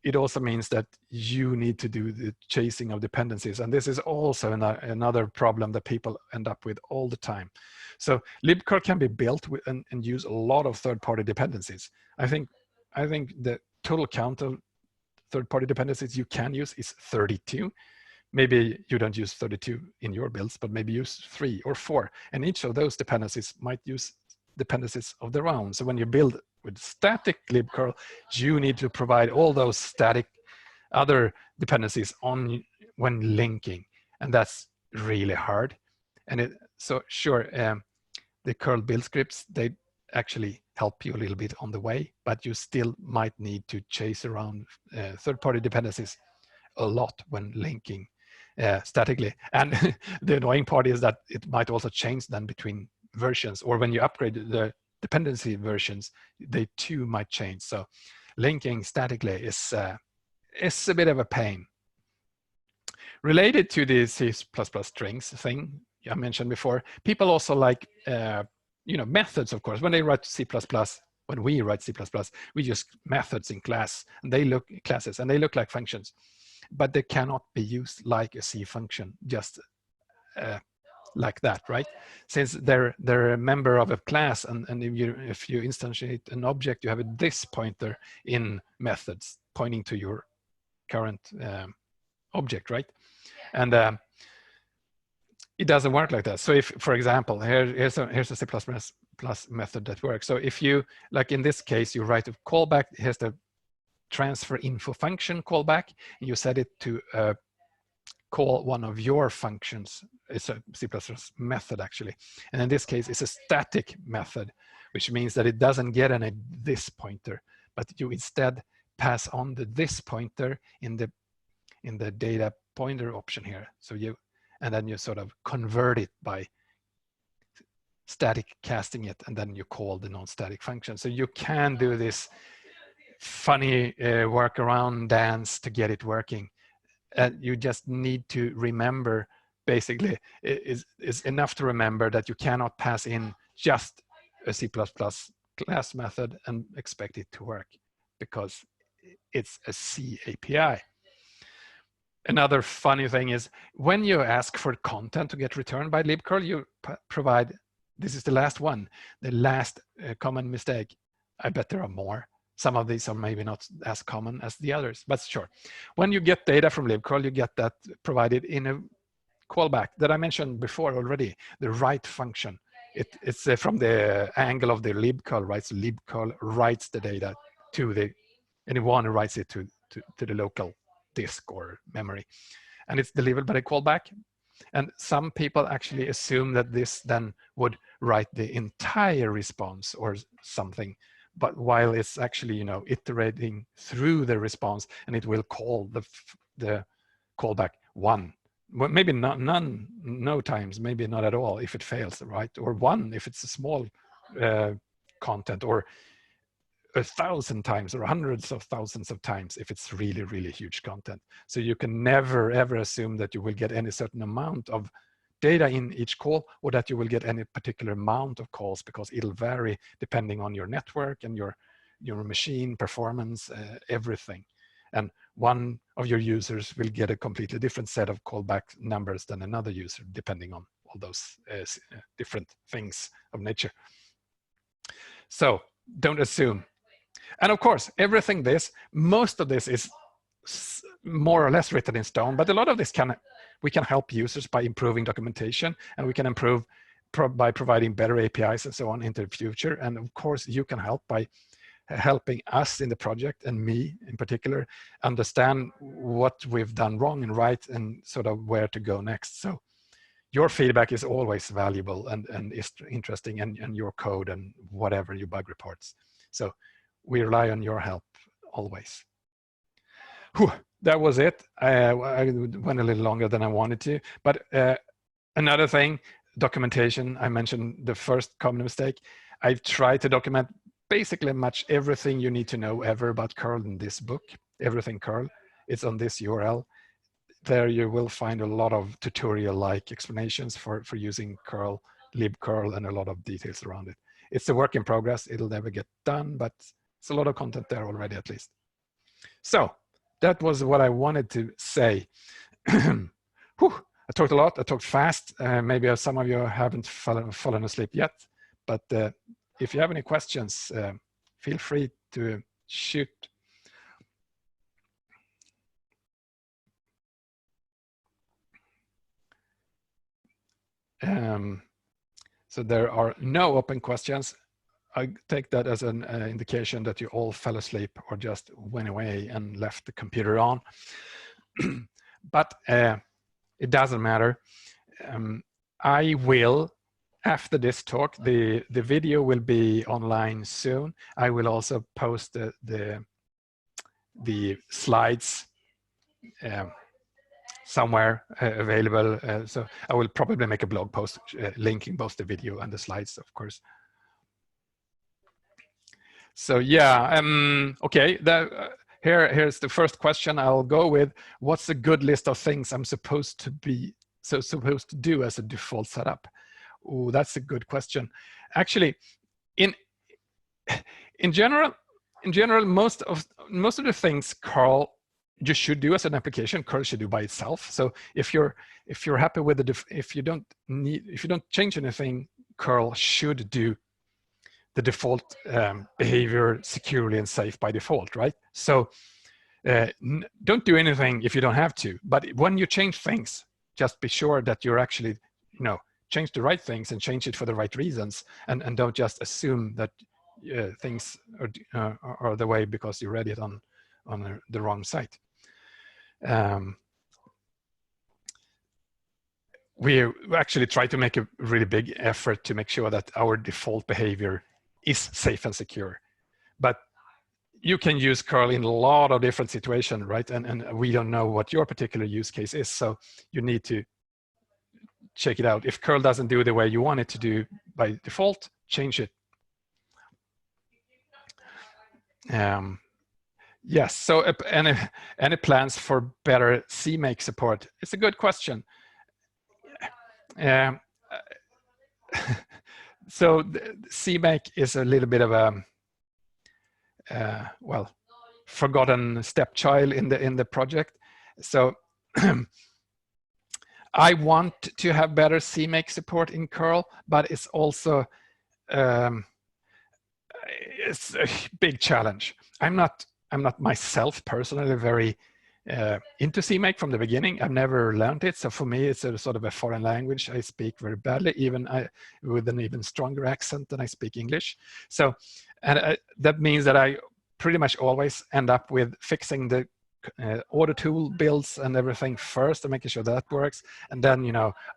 it also means that you need to do the chasing of dependencies. And this is also another problem that people end up with all the time. So libcurl can be built with, and use a lot of third-party dependencies. I think the total count of third-party dependencies you can use is 32. Maybe you don't use 32 in your builds, but maybe use 3 or 4. And each of those dependencies might use dependencies of their own. So when you build with static libcurl, you need to provide all those static other dependencies on when linking, and that's really hard. And so sure, the curl build scripts, they actually help you a little bit on the way, but you still might need to chase around third-party dependencies a lot when linking statically. And the annoying part is that it might also change then between versions, or when you upgrade the dependency versions, they too might change. So linking statically is a bit of a pain. Related to the C++ strings thing I mentioned before, people also like methods, of course. When they write C++, when we write C++, we use methods in class, and they look classes, and they look like functions, but they cannot be used like a C function, just like that, right? Since they're a member of a class, and if you instantiate an object, you have a this pointer in methods pointing to your current object, right? And it doesn't work like that. So if, for example, here's a C++ method that works. So if you, like in this case, you write a callback, here's the transfer info function callback, and you set it to call one of your functions. It's a C++ method, actually. And in this case, it's a static method, which means that it doesn't get any this pointer, but you instead pass on the this pointer in the data pointer option here. So and then you sort of convert it by static casting it, and then you call the non-static function. So you can do this funny workaround dance to get it working. You just need to remember, basically, it's enough to remember that you cannot pass in just a C++ class method and expect it to work, because it's a C API. Another funny thing is when you ask for content to get returned by libcurl, you provide, this is the last one, the last common mistake. I bet there are more. Some of these are maybe not as common as the others, but sure. When you get data from libcurl, you get that provided in a callback that I mentioned before already, the write function. It's from the angle of the libcurl, right? So libcurl writes the data to anyone who writes it to the local disk or memory, and it's delivered by the callback. And some people actually assume that this then would write the entire response or something, but while it's actually iterating through the response, and it will call the callback one, well, maybe not none, no times, maybe not at all if it fails, right? Or one if it's a small content, or 1,000 times or hundreds of thousands of times if it's really, really huge content. So you can never, ever assume that you will get any certain amount of data in each call, or that you will get any particular amount of calls, because it'll vary depending on your network and your machine performance, everything. And one of your users will get a completely different set of callback numbers than another user, depending on all those different things of nature. So don't assume. And of course, most of this is more or less written in stone, but a lot of this we can help users by improving documentation, and we can improve by providing better APIs and so on into the future. And of course, you can help by helping us in the project, and me in particular, understand what we've done wrong and right, and sort of where to go next. So your feedback is always valuable and is interesting, and your code and whatever, your bug reports. So we rely on your help always. Whew, that was it. I went a little longer than I wanted to, but another thing, documentation. I mentioned the first common mistake. I've tried to document basically much everything you need to know ever about curl in this book, Everything Curl. It's on this URL. There you will find a lot of tutorial-like explanations for using curl, libcurl, and a lot of details around it. It's a work in progress. It'll never get done, but it's a lot of content there already, at least. So that was what I wanted to say. Whew, I talked a lot. I talked fast. Maybe some of you haven't fallen asleep yet, but if you have any questions, feel free to shoot. So there are no open questions. I take that as an indication that you all fell asleep or just went away and left the computer on. But it doesn't matter. I will, after this talk, the video will be online soon. I will also post the slides somewhere available. So I will probably make a blog post linking both the video and the slides, of course. So yeah, okay. Here's the first question I'll go with. What's a good list of things I'm supposed to do as a default setup? Oh, that's a good question. Actually, in general, most of the things curl you should do as an application, curl should do by itself. So if you're happy with if you don't change anything, curl should do the default behavior securely and safe by default, right? So don't do anything if you don't have to. But when you change things, just be sure that you're actually, change the right things and change it for the right reasons, and don't just assume that things are the way because you read it on the wrong site. We actually try to make a really big effort to make sure that our default behavior is safe and secure. But you can use curl in a lot of different situations, right? And we don't know what your particular use case is, so you need to check it out. If curl doesn't do the way you want it to do by default, change it. Yes, so any plans for better CMake support? It's a good question. So CMake is a little bit of a well, forgotten stepchild in the project. So I want to have better CMake support in curl, but it's also it's a big challenge. I'm not myself personally very into CMake from the beginning. I've never learned it, so for me it's a sort of a foreign language. I speak very badly, even with an even stronger accent than I speak English. So, and that means that I pretty much always end up with fixing the auto tool builds and everything first and making sure that works, and then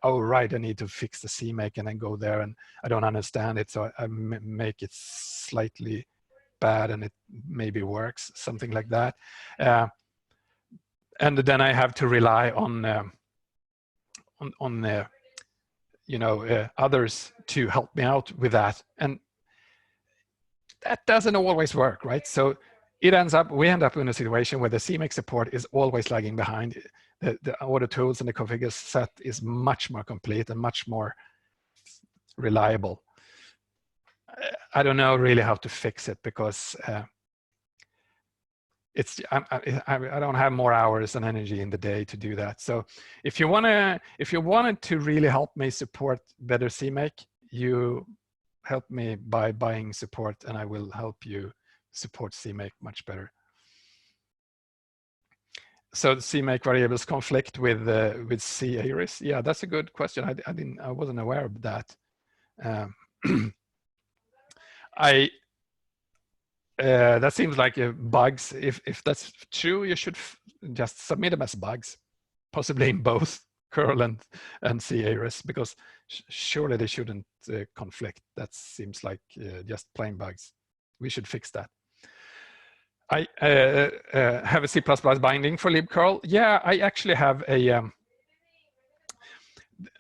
oh right, I need to fix the CMake, and then go there and I don't understand it, so I make it slightly bad and it maybe works, something like that. And then I have to rely on on others to help me out with that, and that doesn't always work, right? So we end up in a situation where the CMake support is always lagging behind. All the tools and the configure set is much more complete and much more reliable. I don't know really how to fix it, because I don't have more hours and energy in the day to do that. So if you wanted to really help me support better CMake, you help me by buying support, and I will help you support CMake much better. So the CMake variables conflict with C-Iris. Yeah, that's a good question. I wasn't aware of that. That seems like bugs. If that's true, you should just submit them as bugs, possibly in both curl and C-Iris, because surely they shouldn't conflict. That seems like just plain bugs. We should fix that. I have a C++ binding for libcurl. Yeah, I actually have a.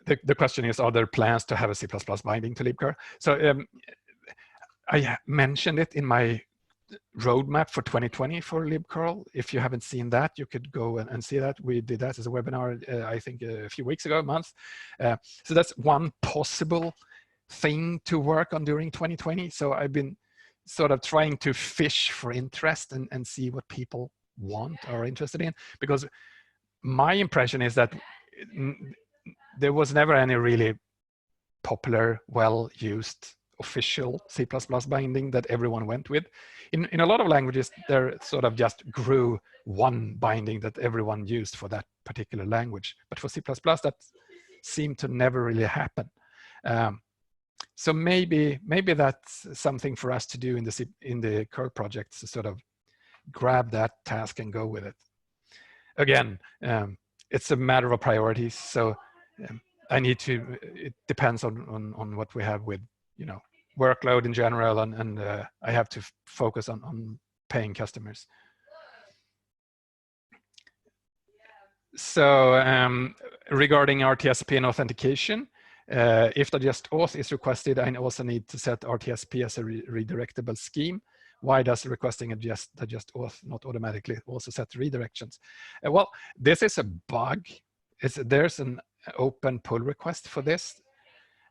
The question is, are there plans to have a C++ binding to libcurl? So I mentioned it in my roadmap for 2020 for libcurl. If you haven't seen that, you could go and see that. We did that as a webinar, I think a few weeks ago, a month. So that's one possible thing to work on during 2020. So I've been sort of trying to fish for interest and see what people want or are interested in, because my impression is that there was never any really popular, well-used official C++ binding that everyone went with. In a lot of languages, there sort of just grew one binding that everyone used for that particular language. But for C++, that seemed to never really happen. So maybe that's something for us to do in the curl project, to sort of grab that task and go with it. Again, it's a matter of priorities. So it depends on what we have with, workload in general, and I have to focus on paying customers. So regarding RTSP and authentication, if the just auth is requested, I also need to set RTSP as a redirectable scheme. Why does requesting the just auth not automatically also set redirections? Well, this is a bug. There's an open pull request for this,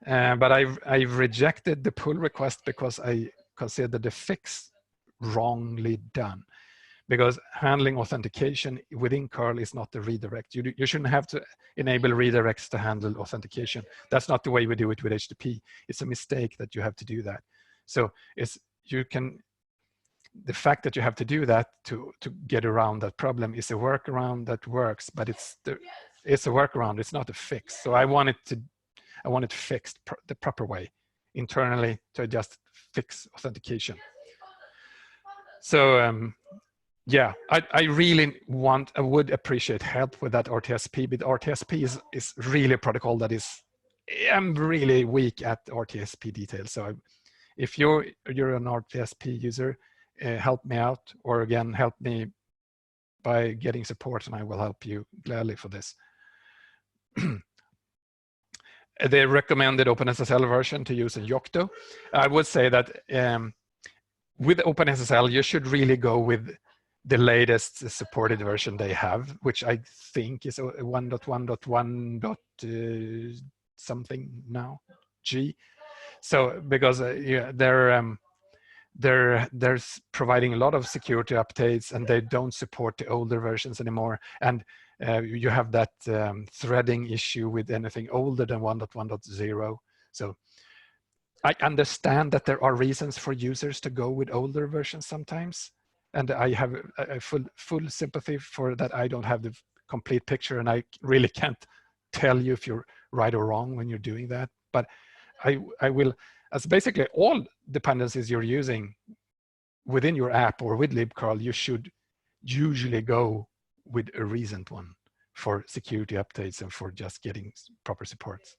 but I've rejected the pull request because I consider the fix wrongly done. Because handling authentication within curl is not the redirect. You shouldn't have to enable redirects to handle authentication. That's not the way we do it with HTTP. It's a mistake that you have to do that. So the fact that you have to do that to get around that problem is a workaround that works, but it's a workaround. It's not a fix. So I want it fixed the proper way internally to just fix authentication. So yeah, I would appreciate help with that RTSP, but RTSP is really a protocol that I'm really weak at RTSP details. So if you're an RTSP user, help me out, or again, help me by getting support, and I will help you gladly for this. The recommended OpenSSL version to use in Yocto. I would say that with OpenSSL, you should really go with the latest supported version they have, which I think is 1.1.1. Something now, G. So because they're providing a lot of security updates, and they don't support the older versions anymore. And you have that threading issue with anything older than 1.1.0. So I understand that there are reasons for users to go with older versions sometimes. And I have a full sympathy for that. I don't have the complete picture, and I really can't tell you if you're right or wrong when you're doing that. But I will, as basically all dependencies you're using within your app or with libcurl, you should usually go with a recent one for security updates and for just getting proper supports.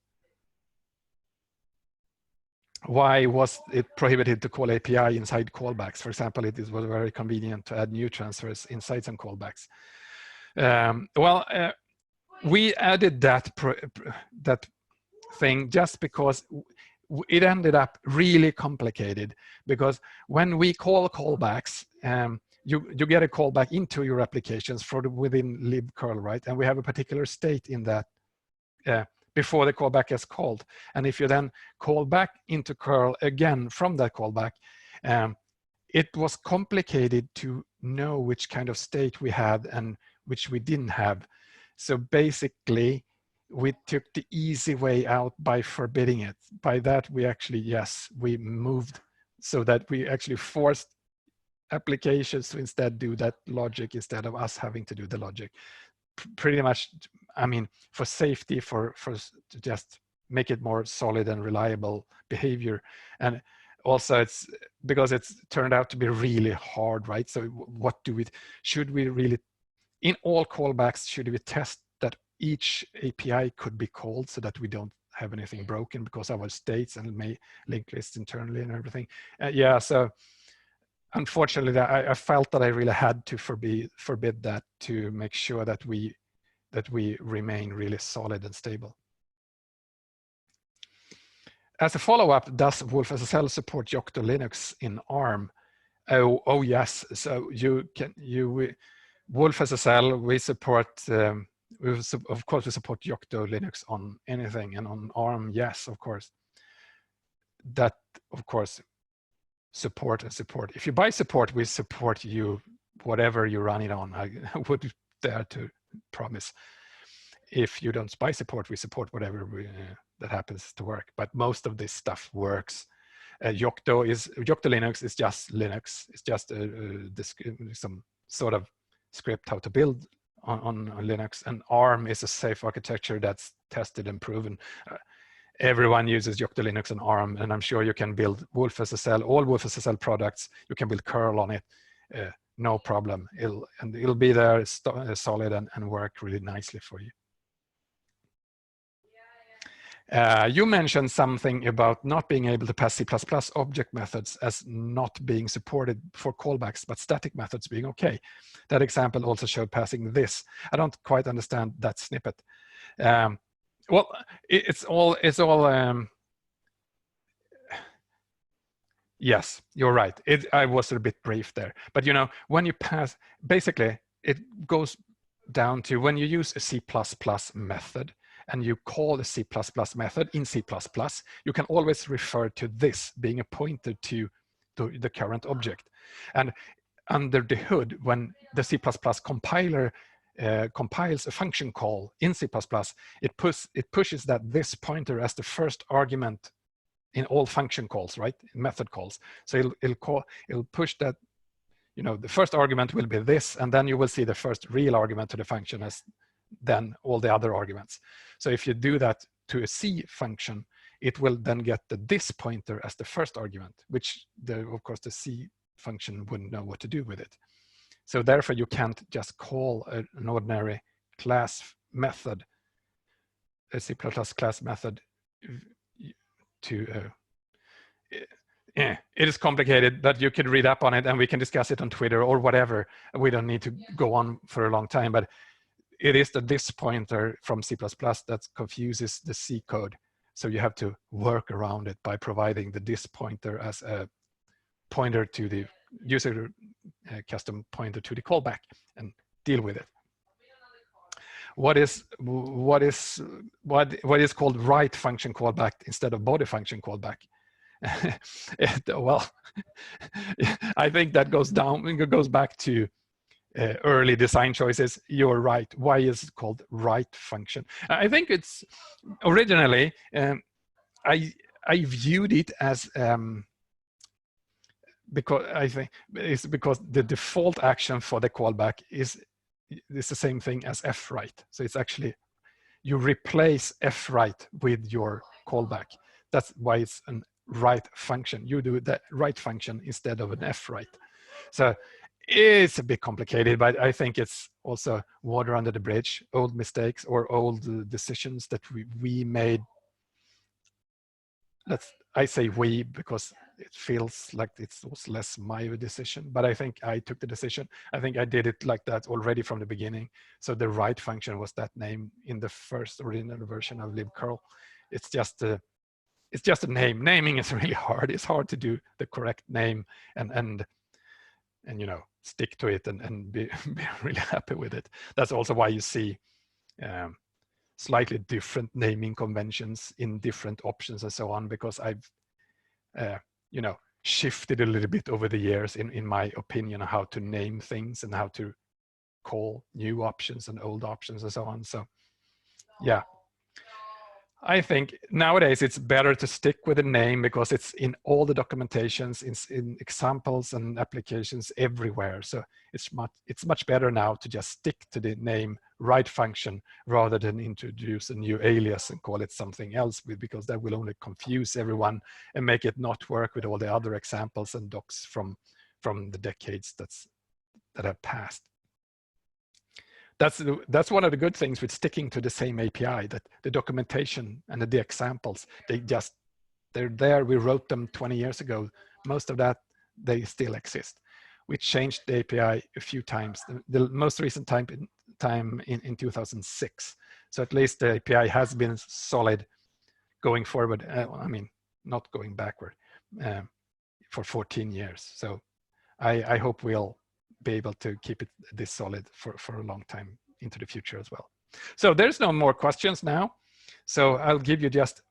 Why was it prohibited to call API inside callbacks? For example, it was very convenient to add new transfers inside some callbacks. we added that that thing just because it ended up really complicated, because when we call callbacks, you get a callback into your applications within libcurl, right? And we have a particular state in that before the callback is called. And if you then call back into curl again from that callback, it was complicated to know which kind of state we had and which we didn't have. So basically, we took the easy way out by forbidding it. By that, we actually, yes, we moved so that we actually forced applications to instead do that logic instead of us having to do the logic. Pretty much, I mean, for safety, for to just make it more solid and reliable behavior. And also it's because it's turned out to be really hard, right? So what do we, should we really, in all callbacks, should we test that each API could be called so that we don't have anything broken because of our states and may linked lists internally and everything? Yeah, so unfortunately, I felt that I really had to forbid that to make sure that we remain really solid and stable. As a follow-up, does wolfSSL support Yocto Linux in ARM? Oh yes. So wolfSSL, we support. Of course, we support Yocto Linux on anything, and on ARM, yes, of course. That, of course, support and support. If you buy support, we support you whatever you run it on. I would dare to promise. If you don't buy support, we support whatever that happens to work. But most of this stuff works. Yocto Linux is just Linux. It's just some sort of script how to build on Linux. And ARM is a safe architecture that's tested and proven. Everyone uses Yocto Linux and ARM, and I'm sure you can build wolfSSL, all wolfSSL products. You can build curl on it, no problem. It'll be there solid and work really nicely for you. You mentioned something about not being able to pass C++ object methods as not being supported for callbacks, but static methods being okay. That example also showed passing this. I don't quite understand that snippet. Well, it's all. Yes, you're right. I was a bit brief there, but you know, when you pass, basically, it goes down to when you use a C++ method and you call a C++ method in C++, you can always refer to this being a pointer to the current object. And under the hood, when the C++ compiler compiles a function call in C++, it pushes that this pointer as the first argument in all function calls, right? Method calls. So it'll push that, you know, the first argument will be this, and then you will see the first real argument to the function as then all the other arguments. So if you do that to a C function, it will then get the this pointer as the first argument, which of course the C function wouldn't know what to do with it. So therefore you can't just call an ordinary class method, a C++ class method to, it is complicated, but you can read up on it and we can discuss it on Twitter or whatever. We don't need to go on for a long time, but it is the this pointer from C++ that confuses the C code. So you have to work around it by providing the this pointer as a pointer to the user custom pointer to the callback and deal with it. What is called write function callback instead of body function callback? Well, I think that goes back to early design choices. You're right. Why is it called write function? I think it's originally I viewed it as because I think it's because the default action for the callback is the same thing as fwrite. So it's actually you replace fwrite with your callback. That's why it's an write function. You do that write function instead of an fwrite. So it's a bit complicated, but I think it's also water under the bridge, old mistakes or old decisions that we made. I say we because it feels like it was less my decision, but I think I took the decision. I think I did it like that already from the beginning. So the right function was that name in the first original version of libcurl. It's just a name. Naming is really hard. It's hard to do the correct name and you know, stick to it and be really happy with it. That's also why you see slightly different naming conventions in different options and so on, because I've you know, shifted a little bit over the years in my opinion on how to name things and how to call new options and old options and so on. So yeah, I think nowadays it's better to stick with a name because it's in all the documentations, in examples and applications everywhere. So it's much better now to just stick to the name right function rather than introduce a new alias and call it something else, because that will only confuse everyone and make it not work with all the other examples and docs from the decades that have passed. That's one of the good things with sticking to the same API, that the documentation and the examples, they're there. We wrote them 20 years ago. Most of that, they still exist. We changed the API a few times. The most recent time in 2006. So at least the API has been solid going forward. I mean, not going backward for 14 years. So I hope we'll be able to keep it this solid for a long time into the future as well. So there's no more questions now. So I'll give you just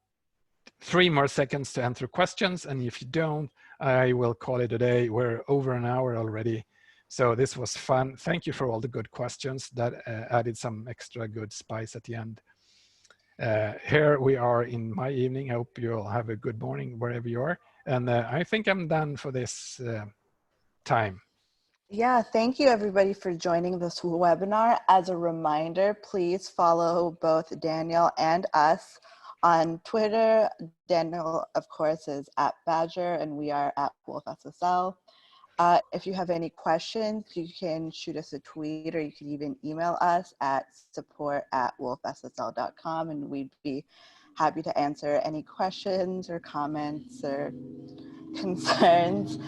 3 more seconds to answer questions. And if you don't, I will call it a day. We're over an hour already. So this was fun. Thank you for all the good questions that added some extra good spice at the end. Here we are in my evening. I hope you'll have a good morning wherever you are. And I think I'm done for this time. Yeah, thank you everybody for joining this webinar. As a reminder, please follow both Daniel and us on Twitter. Daniel, of course, is @Badger and we are @WolfSSL. If you have any questions, you can shoot us a tweet or you can even email us at support@wolfssl.com and we'd be happy to answer any questions or comments or concerns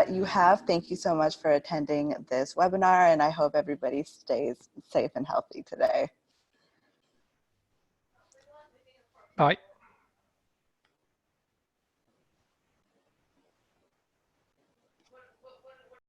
you have. Thank you so much for attending this webinar and I hope everybody stays safe and healthy today. Bye.